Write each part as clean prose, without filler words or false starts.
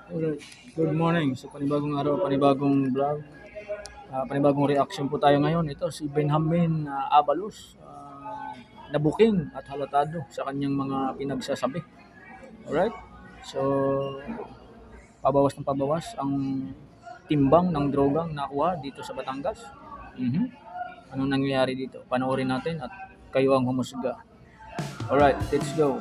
Alright, good morning. So panibagong araw, panibagong vlog, panibagong reaction po tayo ngayon. Ito si Benjamin Abalos, nabuking at halatado sa kanyang mga pinagsasabi. Alright, so pabawas ng pabawas ang timbang ng drogang nakuha dito sa Batangas. Mhm. Anong nangyayari dito? Panoorin natin at kayo ang humusga. Alright, let's go.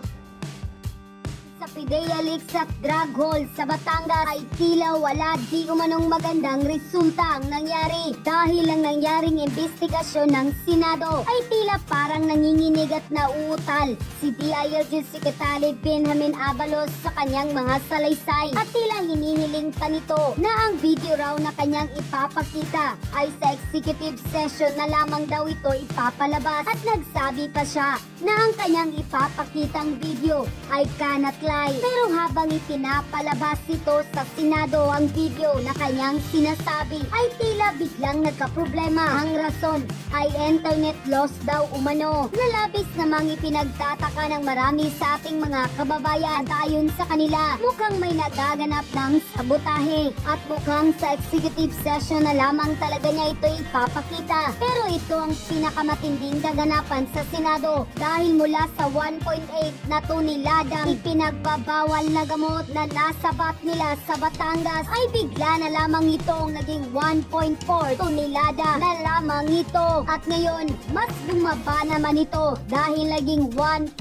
Sa Pidea Leaks at Drug Hall sa Batangas ay tila wala di umanong magandang resulta ang nangyari dahil ang nangyaring investigasyon ng Senado ay tila parang nanginginig at nauutal si DILG Secretary Benjamin Abalos sa kanyang mga salaysay at tila hinihiling pa nito na ang video raw na kanyang ipapakita ay sa executive session na lamang daw ito ipapalabas at nagsabi pa siya na ang kanyang ipapakitang video ay kanat pero habang ipinapalabas ito sa Senado ang video na kanyang sinasabi ay tila biglang nagkaproblema. Ang rason ay internet loss daw umano na labis namang ipinagtataka ng marami sa ating mga kababayan. Ayon sa kanila, mukhang may nagaganap ng sabotahe at mukhang sa executive session na lamang talaga niya ito ipapakita. Pero ito ang pinakamatinding kaganapan sa Senado dahil mula sa 1.8 na toniladang ipinagbabawal na gamot na nasabat nila sa Batangas ay bigla na lamang itong naging 1.4 tonelada na lamang ito. At ngayon, mas bumaba naman ito dahil naging 1.2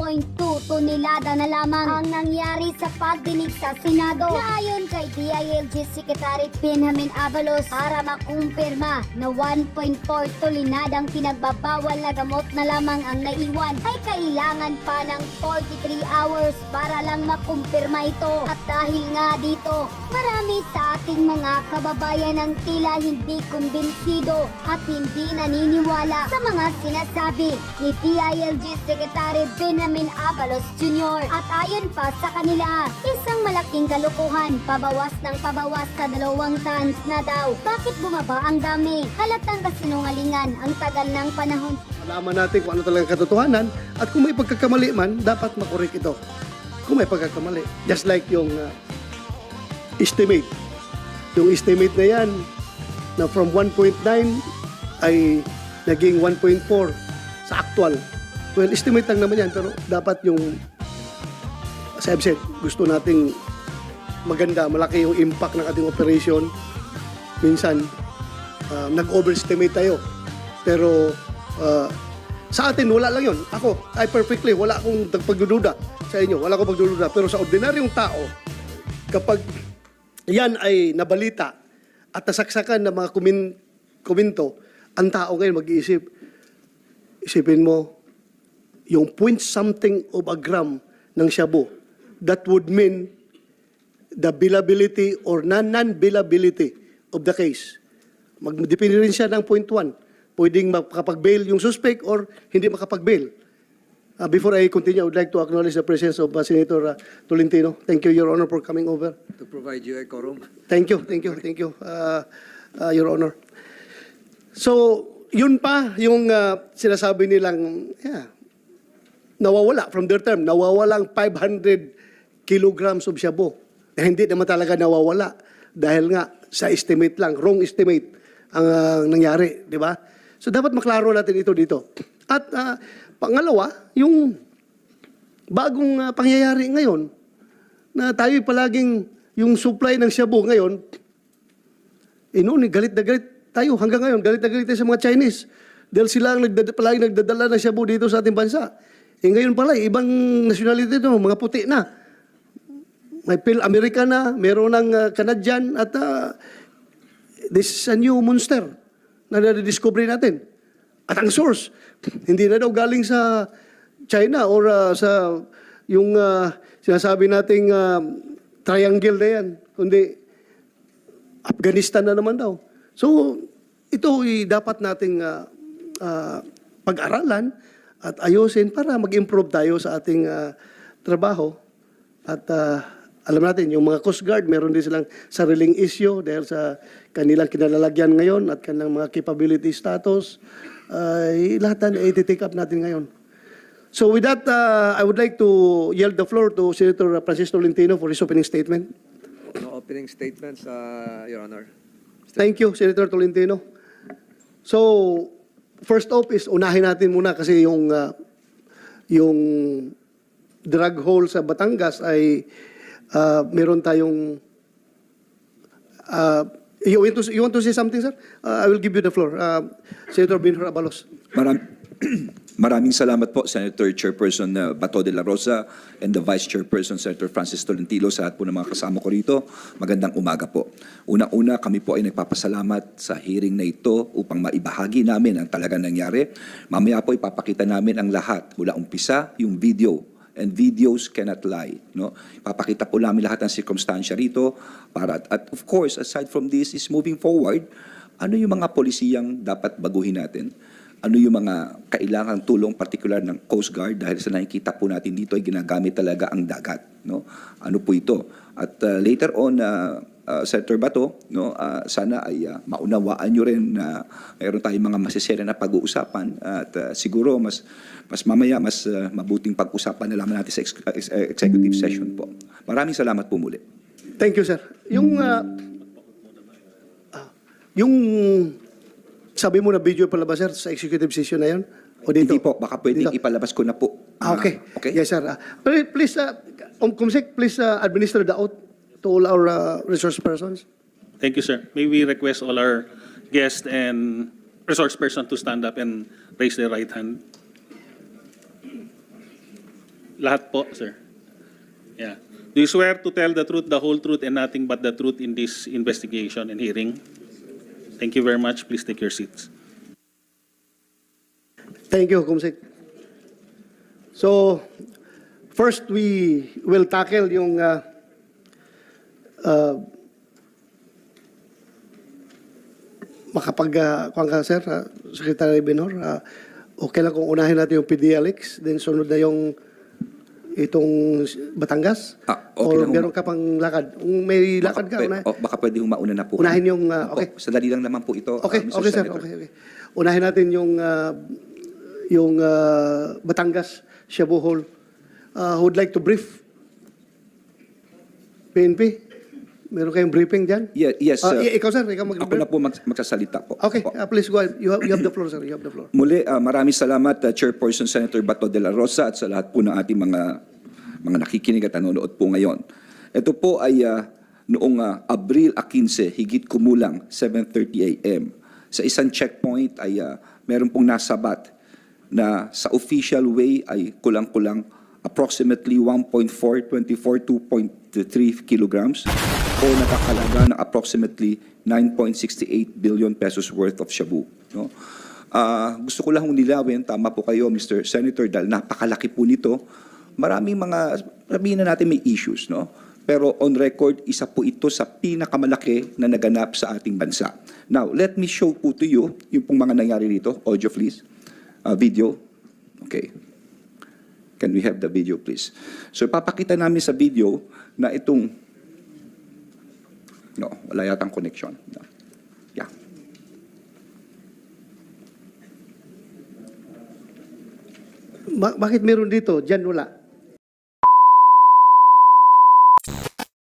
tonelada na lamang ang nangyari sa pagdinig sa Senado na ayon kay DILG Secretary Benjamin Abalos para makumpirma na 1.4 toneladang pinagbabawal na gamot na lamang ang naiwan ay kailangan pa ng 43 hours para lang makumpirma ito. At dahil nga dito, marami sa ating mga kababayan ang tila hindi kumbinsido at hindi naniniwala sa mga sinasabi ni DILG Secretary Benjamin Abalos Jr. At ayon pa sa kanila, isang malaking kalukuhan, pabawas ng pabawas sa 2 tons na daw. Bakit bumaba ang dami? Halatang kasinungalingan ang tagal ng panahon. Malaman natin kung ano talaga katotohanan at kung may pagkakamali man, dapat makorek ito. Kung may pagkakamali. Just like yung estimate. Yung estimate na yan na from 1.9 ay naging 1.4 sa actual. Well, estimate lang naman yan pero dapat yung as I've said, gusto nating maganda, malaki yung impact ng ating operation. Minsan, nag-overestimate tayo. Pero sa atin, wala lang yun. Ako, I perfectly, wala akong pagdududa sa inyo. Wala akong pagdududa. Pero sa ordinaryong tao, kapag yan ay nabalita at nasaksakan ng mga komento, ang tao ngayon mag-iisip, isipin mo, yung point something of a gram ng shabu, that would mean the billability or non-billability of the case. Magdepende rin siya ng point 1. Pwedeng makapag-bail yung suspect or hindi makapag-bail. Before I continue, I would like to acknowledge the presence of Senator Tolentino. Thank you, Your Honor, for coming over. To provide you a quorum. Thank you, Your Honor. So, yun pa yung sinasabi nilang, nawawala from their term, nawawalang 500 kilograms of shabu. Hindi naman talaga nawawala dahil nga sa estimate lang, wrong estimate ang nangyari, di ba? So dapat maklaro natin ito dito. At pangalawa, yung bagong pangyayari ngayon na tayo palaging yung supply ng shabu ngayon, noon galit na galit tayo hanggang ngayon, galit na galit tayo sa mga Chinese dahil sila ang palaging nagdadala ng shabu dito sa ating bansa. Ngayon pala, ibang nationality ito, mga puti na. May American na, meron ng Canadian at this is a new monster na na-discover natin. At ang source, hindi na daw galing sa China or sa yung sinasabi nating triangle na yan, kundi Afghanistan na naman daw. So, ito dapat nating pag-aralan at ayusin para mag-improve tayo sa ating trabaho. At alam natin, yung mga Coast Guard, meron din silang sariling issue dahil sa kanilang kinalalagyan ngayon at kanilang mga capability status. Lahat na i-take up natin ngayon. So with that, I would like to yield the floor to Senator Francis Tolentino for his opening statement. No opening statements, Your Honor. Thank you, Senator Tolentino. So, first off is unahin natin muna kasi yung drug hole sa Batangas ay meron tayong you want to say something, sir? I will give you the floor. Senator Benhur Abalos. Maraming salamat po, Senator Chairperson Bato de la Rosa and the Vice Chairperson, Senator Francis Tolentino, sa lahat po ng mga kasama ko rito. Magandang umaga po. Una-una, kami po ay nagpapasalamat sa hearing na ito upang maibahagi namin ang talagang nangyari. Mamaya po ipapakita namin ang lahat mula umpisa, yung video. And videos cannot lie. No? Ipapakita po namin lahat ng circumstansya rito. At of course, aside from this, is moving forward, ano yung mga polisiyang dapat baguhin natin? Ano yung mga kailangang tulong particular ng Coast Guard dahil sa nakikita po natin dito ay ginagamit talaga ang dagat. No? Ano po ito? At later on, Senator Bato, no, sana ay maunawaan nyo rin na mayroon tayong mga masisira na pag-uusapan at siguro mas mamaya mas mabuting pag-usapan na lamang natin sa executive session po. Maraming salamat po muli. Thank you, sir. Yung sabi mo na video palabas, sir, sa executive session na yun? O dito? Hindi po, baka pwedeng Dito? ipalabas ko na po. Okay. Okay? Yes, sir. Please, Kumsek, please administer the oath to all our resource persons. Thank you, sir. May we request all our guests and resource person to stand up and raise their right hand. Lahat po, sir. Yeah. Do you swear to tell the truth, the whole truth, and nothing but the truth in this investigation and hearing? Thank you very much. Please take your seats. Thank you, Kumsek. So, first we will tackle yung kuwan ka, sir, Secretary Benhur. Okay lang kung unahin natin yung PDLX, then sunod na yung itong Batangas? Okay o lang. meron ka pang lakad? Kung may lakad ka, unahin. Baka pwede mauna na po. Unahin yung, Opo, okay. Sandali lang naman po ito, Okay, Mr. okay, sir. Senator. Okay. Unahin natin yung Batangas, Shabu Hall. Who would like to brief? PNP? Meron kayong briefing dyan? Yes, Ikaw, sir, ikaw ako mag-brief. na po magsasalita po. Okay, Opo. please go ahead. You have the floor, sir. You have the floor. Muli, maraming salamat, Chairperson Senator Bato de la Rosa at sa lahat po ng ating mga nakikinig at nanonood po ngayon. Ito po ay noong Abril 15, higit kumulang 7:30 a.m. Sa isang checkpoint ay meron pong nasabat na sa official way ay kulang-kulang approximately 2.3 kilograms o nakakalaga ng approximately 9.68 billion pesos worth of shabu. No? Gusto ko lang nilawin, tama po kayo, Mr. Senator, dahil napakalaki po nito. Maraming sabihin na natin may issues, no? Pero on record, isa po ito sa pinakamalaki na naganap sa ating bansa. Now, let me show po to you yung pong mga nangyari dito. Audio, please. Video. Okay. Can we have the video, please? So, papakita namin sa video na itong... No, wala yatang connection. No. Yeah. Bakit meron dito? Diyan wala.